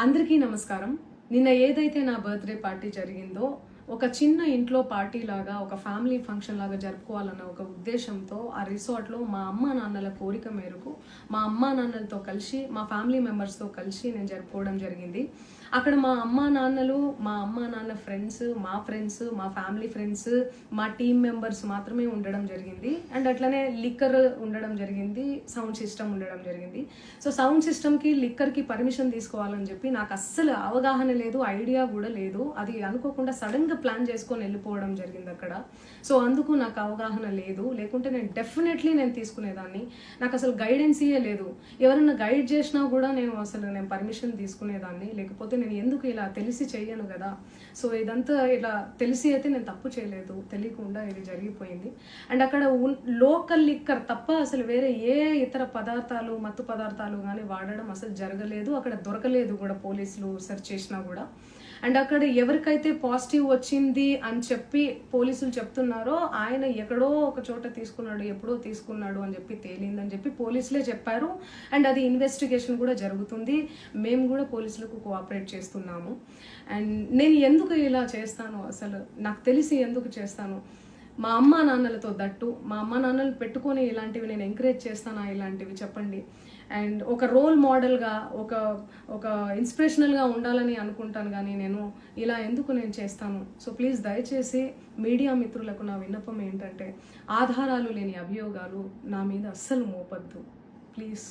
అందరికీ నమస్కారం. నిన్న ఏదైతే నా బర్త్డే పార్టీ జరిగిందో ఒక చిన్న ఇంట్లో పార్టీ లాగా ఒక ఫ్యామిలీ ఫంక్షన్ లాగా జరుపుకోవాలన్న ఒక ఉద్దేశంతో ఆ రిసార్ట్లో మా అమ్మా నాన్నల కోరిక మేరకు మా అమ్మా నాన్నలతో కలిసి మా ఫ్యామిలీ మెంబర్స్తో కలిసి నేను జరుపుకోవడం జరిగింది. అక్కడ మా అమ్మా నాన్న ఫ్రెండ్స్, మా ఫ్యామిలీ ఫ్రెండ్స్, మా టీమ్ మెంబర్స్ మాత్రమే ఉండడం జరిగింది. అండ్ అట్లనే లిక్కర్ ఉండడం జరిగింది, సౌండ్ సిస్టమ్ ఉండడం జరిగింది. సో సౌండ్ సిస్టమ్కి లిక్కర్కి పర్మిషన్ తీసుకోవాలని చెప్పి నాకు అస్సలు అవగాహన లేదు, ఐడియా కూడా లేదు. అది అనుకోకుండా సడన్గా ప్లాన్ చేసుకొని వెళ్ళిపోవడం జరిగింది అక్కడ. సో అందుకు నాకు అవగాహన లేదు, లేకుంటే నేను డెఫినెట్లీ తీసుకునేదాన్ని. నాకు అసలు గైడెన్సీయే లేదు. ఎవరైనా గైడ్ చేసినా కూడా నేను పర్మిషన్ తీసుకునేదాన్ని, లేకపోతే నేను ఎందుకు ఇలా తెలిసి చెయ్యను కదా. సో ఇదంతా ఇలా తెలిసి అయితే నేను తప్పు చేయలేదు, తెలియకుండా ఇది జరిగిపోయింది. అండ్ అక్కడ లోకల్ లిక్కర్ తప్ప అసలు వేరే ఏ ఇతర పదార్థాలు, మత్తు పదార్థాలు కానీ వాడడం అసలు జరగలేదు. అక్కడ దొరకలేదు కూడా, పోలీసులు సెర్చ్ చేసినా కూడా. అండ్ అక్కడ ఎవరికైతే పాజిటివ్ వచ్చింది అని చెప్పి పోలీసులు చెప్తున్నారో ఆయన ఎక్కడో ఒక చోట తీసుకున్నాడు, ఎప్పుడో తీసుకున్నాడు అని చెప్పి తేలిందని చెప్పి పోలీసులే చెప్పారు. అండ్ అది ఇన్వెస్టిగేషన్ కూడా జరుగుతుంది. మేము కూడా పోలీసులకు కోఆపరేట్ చేస్తున్నాము. అండ్ నేను ఎందుకు ఇలా చేస్తాను, అసలు నాకు తెలిసి ఎందుకు చేస్తాను, మా అమ్మా నాన్నలతో దట్టు మా అమ్మా నాన్నలు పెట్టుకొని ఇలాంటివి నేను ఎంకరేజ్ చేస్తానా, ఇలాంటివి చెప్పండి. అండ్ ఒక రోల్ మోడల్గా, ఒక ఇన్స్పిరేషనల్గా ఉండాలని అనుకుంటాను, కానీ నేను ఇలా ఎందుకు నేను చేస్తాను. సో ప్లీజ్ దయచేసి మీడియా మిత్రులకు నా విన్నపం ఏంటంటే, ఆధారాలు లేని అభియోగాలు నా మీద అస్సలు మోపద్దు ప్లీజ్.